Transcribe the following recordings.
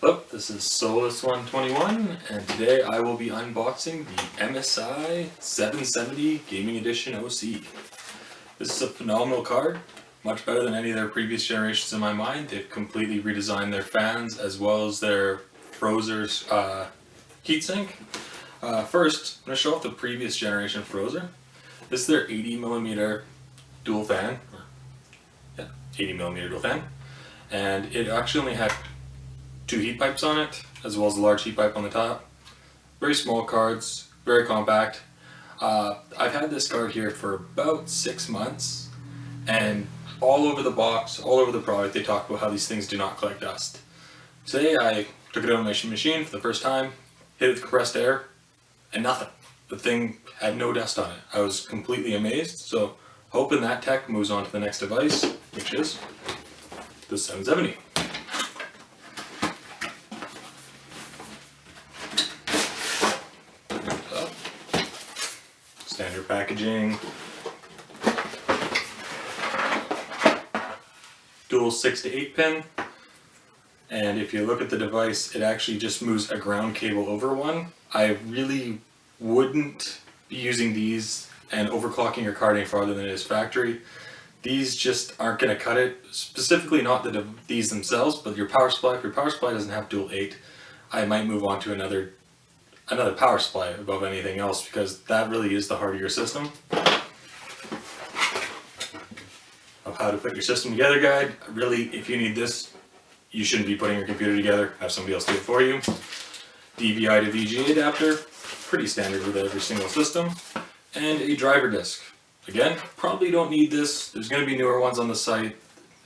Hello, this is Solus121, and today I will be unboxing the MSI 770 Gaming Edition OC. This is a phenomenal card, much better than any of their previous generations in my mind. They've completely redesigned their fans as well as their Frozer's heatsink. First, I'm going to show off the previous generation Frozer. This is their 80mm dual fan. 80mm dual fan. And it actually only had 2 heat pipes on it, as well as a large heat pipe on the top. Very small cards, very compact. I've had this card here for about 6 months, and all over the box, all over the product, they talk about how these things do not collect dust. Today I took it out of my machine for the first time, hit it with compressed air, and nothing. The thing had no dust on it. I was completely amazed, so hoping that tech moves on to the next device, which is the 770. Standard packaging, dual 6 to 8 pin, and if you look at the device, it actually just moves a ground cable over one. I really wouldn't be using these and overclocking your card any farther than it is factory. These just aren't going to cut it, specifically not these themselves, but your power supply. If your power supply doesn't have dual 8, I might move on to another power supply above anything else, because that really is the heart of your system. Of how to put your system together guide. Really, if you need this, you shouldn't be putting your computer together. Have somebody else do it for you. DVI to VGA adapter, pretty standard with every single system. And a driver disc. Again, probably don't need this. There's going to be newer ones on the site.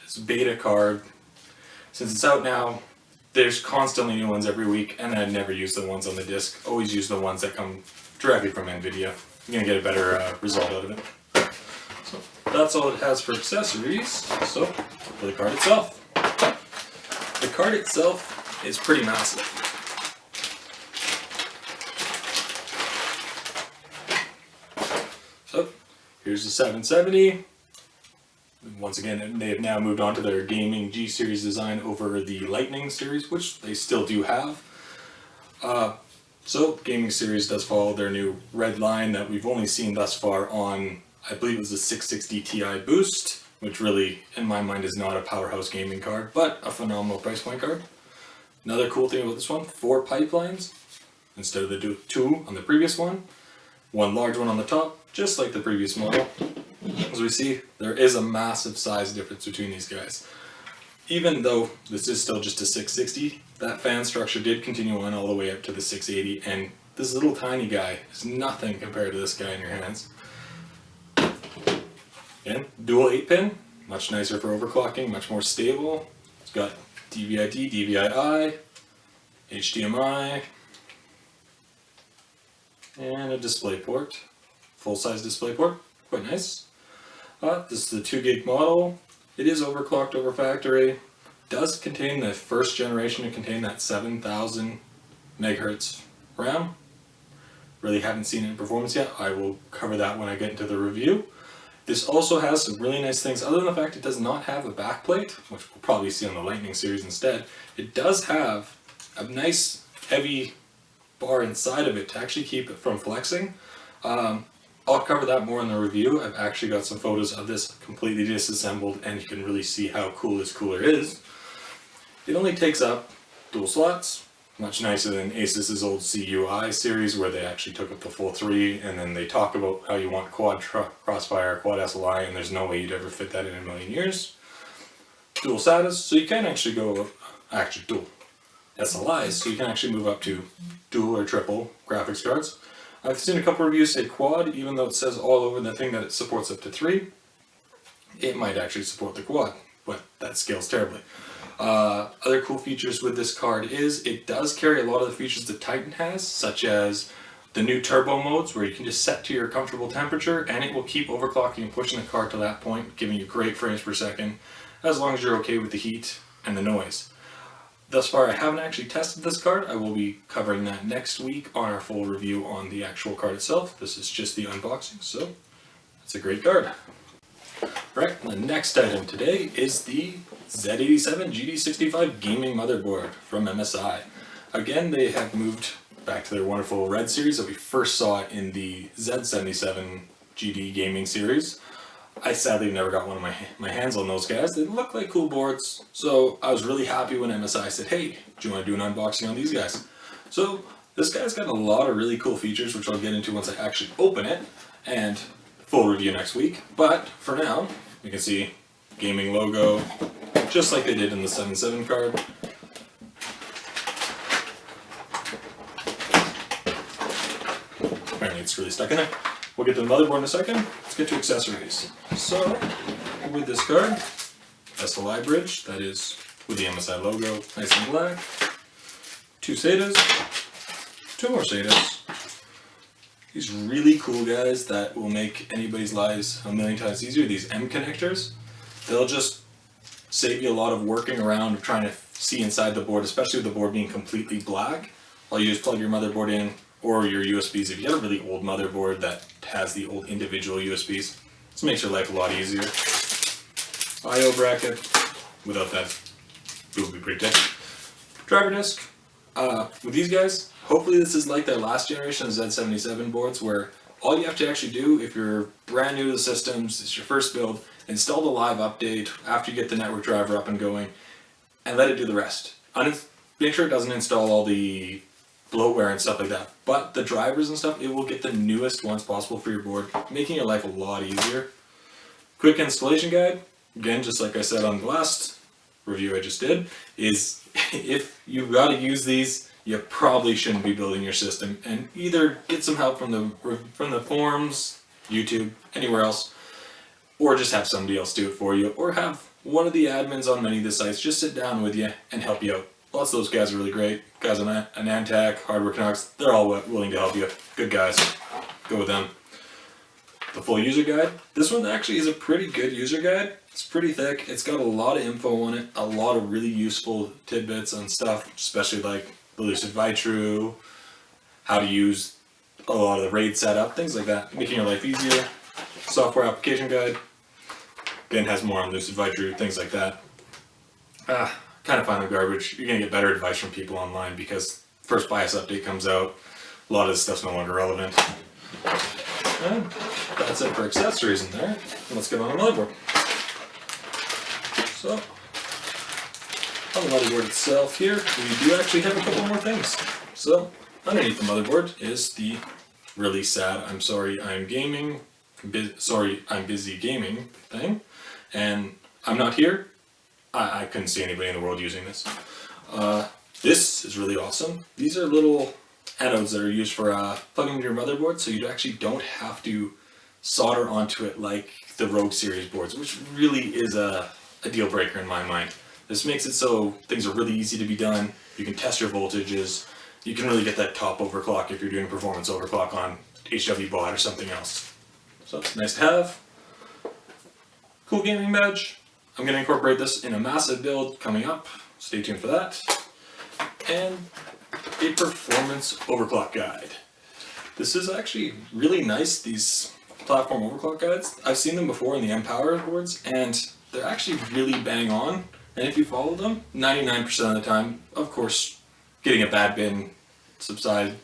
It's a beta card. Since it's out now, there's constantly new ones every week, and I never use the ones on the disc. Always use the ones that come directly from NVIDIA. You're going to get a better result out of it. So that's all it has for accessories. So for the card itself. The card itself is pretty massive. So here's the 770. Once again, they have now moved on to their gaming G series design over the Lightning series, which they still do have. So the gaming series does follow their new red line that we've only seen thus far on, I believe it was the 660 Ti Boost, which really, in my mind, is not a powerhouse gaming card, but a phenomenal price point card. Another cool thing about this one, 4 pipelines instead of the 2 on the previous one. One large one on the top, just like the previous model. As we see, there is a massive size difference between these guys. Even though this is still just a 660, that fan structure did continue on all the way up to the 680, and this little tiny guy is nothing compared to this guy in your hands. Again, dual 8 pin, much nicer for overclocking, much more stable. It's got DVI-D, DVI-I, HDMI, and a display port. Full-size display port, quite nice. This is the 2 gig model. It is overclocked over factory. Does contain the first generation to contain that 7000 megahertz RAM. Really haven't seen it in performance yet. I will cover that when I get into the review. This also has some really nice things, other than the fact it does not have a backplate, which we'll probably see on the Lightning series instead. It does have a nice heavy bar inside of it to actually keep it from flexing. I'll cover that more in the review. I've actually got some photos of this completely disassembled, and you can really see how cool this cooler is. It only takes up dual slots, much nicer than Asus's old CUI series, where they actually took up the full 3, and then they talk about how you want quad Crossfire, quad SLI, and there's no way you'd ever fit that in a million years. Dual SATAs, so you can actually go, actually dual SLIs, so you can actually move up to dual or triple graphics cards. I've seen a couple reviews say quad, even though it says all over the thing that it supports up to 3. It might actually support the quad, but that scales terribly. Other cool features with this card is it does carry a lot of the features that Titan has, such as the new turbo modes where you can just set to your comfortable temperature and it will keep overclocking and pushing the card to that point, giving you great frames per second, as long as you're okay with the heat and the noise. Thus far, I haven't actually tested this card. I will be covering that next week on our full review on the actual card itself. This is just the unboxing, so it's a great card. Right, the next item today is the Z87-GD65 gaming motherboard from MSI. Again, they have moved back to their wonderful red series that we first saw in the Z77-GD gaming series. I sadly never got one of my hands on those guys. They look like cool boards, so I was really happy when MSI said, hey, do you want to do an unboxing on these guys? So this guy's got a lot of really cool features, which I'll get into once I actually open it, and full review next week. But for now, you can see gaming logo, just like they did in the 7.7 card. Apparently it's really stuck in there. We'll get to the motherboard in a second. Let's get to accessories. So, with this card, SLI bridge, that is with the MSI logo, nice and black. 2 SATAs, 2 more SATAs. These really cool guys that will make anybody's lives a million times easier. These M connectors, they'll just save you a lot of working around trying to see inside the board, especially with the board being completely black. All you do is plug your motherboard in, or your USBs. If you have a really old motherboard that has the old individual USBs, this makes your life a lot easier. I/O bracket, without that, it would be pretty tight. Driver disc. With these guys, hopefully this is like their last generation of Z77 boards, where all you have to actually do, if you're brand new to the systems, it's your first build, install the live update after you get the network driver up and going, and let it do the rest. Make sure it doesn't install all the bloatware and stuff like that, but the drivers and stuff, it will get the newest ones possible for your board, making your life a lot easier. Quick installation guide, again, just like I said on the last review I just did, is if you've got to use these, you probably shouldn't be building your system, and either get some help from the forums, YouTube, anywhere else, or just have somebody else do it for you, or have one of the admins on many of the sites just sit down with you and help you out. Lots of those guys are really great. Guys on Anantech, Hardware Canucks, they're all willing to help you. Good guys. Go with them. The full user guide. This one actually is a pretty good user guide. It's pretty thick. It's got a lot of info on it, a lot of really useful tidbits and stuff, especially like the Lucid Vitrue, how to use a lot of the RAID setup, things like that, making your life easier. Software application guide. Again, has more on Lucid Vitrue, things like that. Kind of find them garbage. You're going to get better advice from people online because first BIOS update comes out, a lot of this stuff's no longer relevant. And that's it for accessories in there. Let's get on the motherboard. So, on the motherboard itself here, we do actually have a couple more things. So, underneath the motherboard is the really sad I'm sorry I'm gaming, sorry I'm busy gaming thing, and I'm not here. I couldn't see anybody in the world using this. This is really awesome. These are little anodes that are used for plugging into your motherboard, so you actually don't have to solder onto it like the Rogue series boards, which really is a deal breaker in my mind. This makes it so things are really easy to be done. You can test your voltages. You can really get that top overclock if you're doing performance overclock on HWBot or something else. So it's nice to have. Cool gaming badge. I'm going to incorporate this in a massive build coming up. Stay tuned for that. And a performance overclock guide. This is actually really nice, these platform overclock guides. I've seen them before in the M-Power boards, and they're actually really bang on. And if you follow them, 99% of the time, of course, getting a bad bin subside,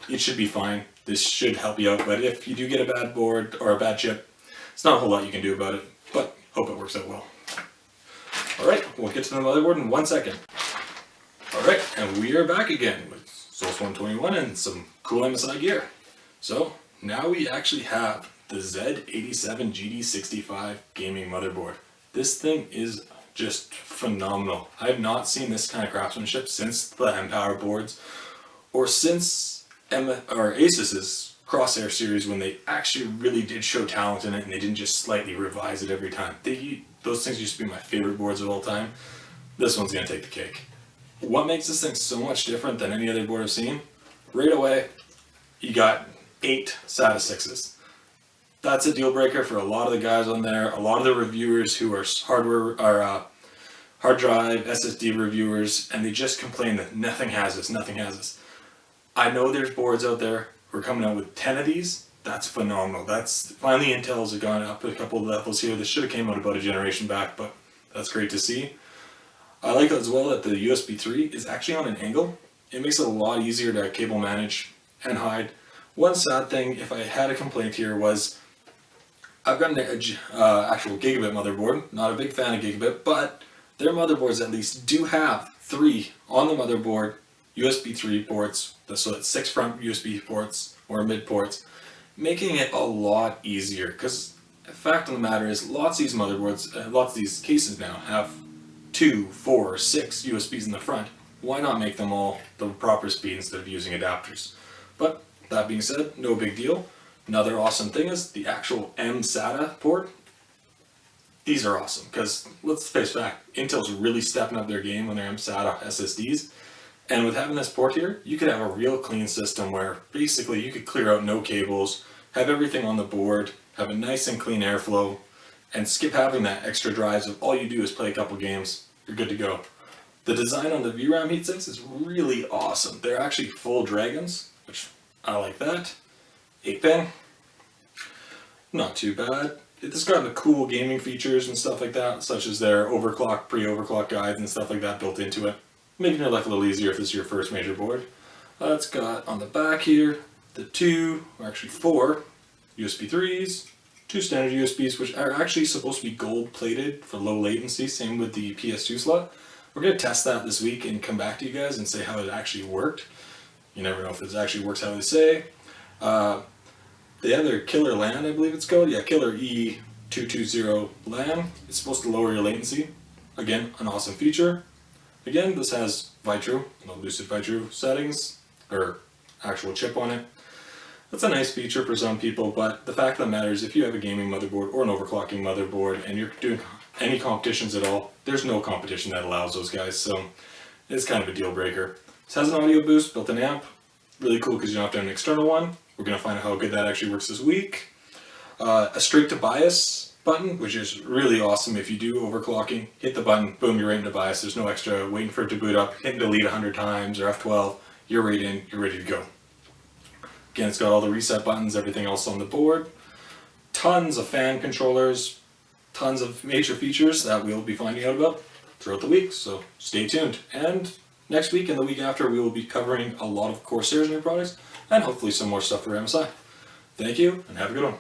it should be fine. This should help you out, but if you do get a bad board or a bad chip, it's not a whole lot you can do about it, but hope it works out well. Alright, we'll get to the motherboard in 1 second. Alright, and we are back again with Source 121 and some cool MSI gear. So, now we actually have the Z87-GD65 gaming motherboard. This thing is just phenomenal. I have not seen this kind of craftsmanship since the M-Power boards, or since Asus's Corsair series, when they actually really did show talent in it and they didn't just slightly revise it every time. Those things used to be my favorite boards of all time. This one's going to take the cake. What makes this thing so much different than any other board I've seen? Right away, you got 8 SATA 6s. That's a deal breaker for a lot of the guys on there, a lot of the reviewers who are hard drive, SSD reviewers, and they just complain that nothing has this, nothing has this. I know there's boards out there who are coming out with 10 of these. That's phenomenal. That's finally Intel's have gone up a couple of levels here. This should have came out about a generation back, but That's great to see. I like as well that the USB 3 is actually on an angle. It makes it a lot easier to cable manage and hide. One sad thing, if I had a complaint here, was I've got an actual gigabit motherboard. Not a big fan of gigabit, but their motherboards at least do have 3 on the motherboard USB 3 ports, so that's 6 front USB ports or mid ports, making it a lot easier. Because the fact of the matter is, lots of these motherboards, lots of these cases now have 2, 4, 6 USBs in the front. Why not make them all the proper speed instead of using adapters? But that being said, no big deal. Another awesome thing is the actual MSATA port. These are awesome because, let's face fact, Intel's really stepping up their game on their MSATA SSDs. And with having this port here, you could have a real clean system where basically you could clear out no cables, have everything on the board, have a nice and clean airflow, and skip having that extra drives of all you do is play a couple games. You're good to go. The design on the VRAM heatsinks is really awesome. They're actually full dragons, which I like that. 8-pin, not too bad. It's got the cool gaming features and stuff like that, such as their overclock, pre-overclock guides and stuff like that built into it, making your life a little easier if this is your first major board. It's got on the back here the 2, or actually 4 USB 3s, 2 standard USBs, which are actually supposed to be gold plated for low latency, same with the PSU slot. We're going to test that this week and come back to you guys and say how it actually worked. You never know if it actually works how they say. The other Killer LAN, I believe it's called. Yeah, Killer E220 LAN. It's supposed to lower your latency. Again, an awesome feature. Again, this has Vitru, Lucid Vitru settings, or actual chip on it. That's a nice feature for some people, but the fact of the matter is if you have a gaming motherboard or an overclocking motherboard and you're doing any competitions at all, there's no competition that allows those guys, so it's kind of a deal breaker. This has an audio boost, built-in amp. Really cool because you don't have to have an external one. We're going to find out how good that actually works this week. A straight to bias button, which is really awesome. If you do overclocking, hit the button, boom, you're right into bias. There's no extra waiting for it to boot up, hitting delete 100 times or F12. You're right in, you're ready to go. Again, it's got all the reset buttons, everything else on the board. Tons of fan controllers, tons of major features that we'll be finding out about throughout the week, so stay tuned. And next week and the week after, we will be covering a lot of Corsair's new products and hopefully some more stuff for MSI. Thank you, and have a good one.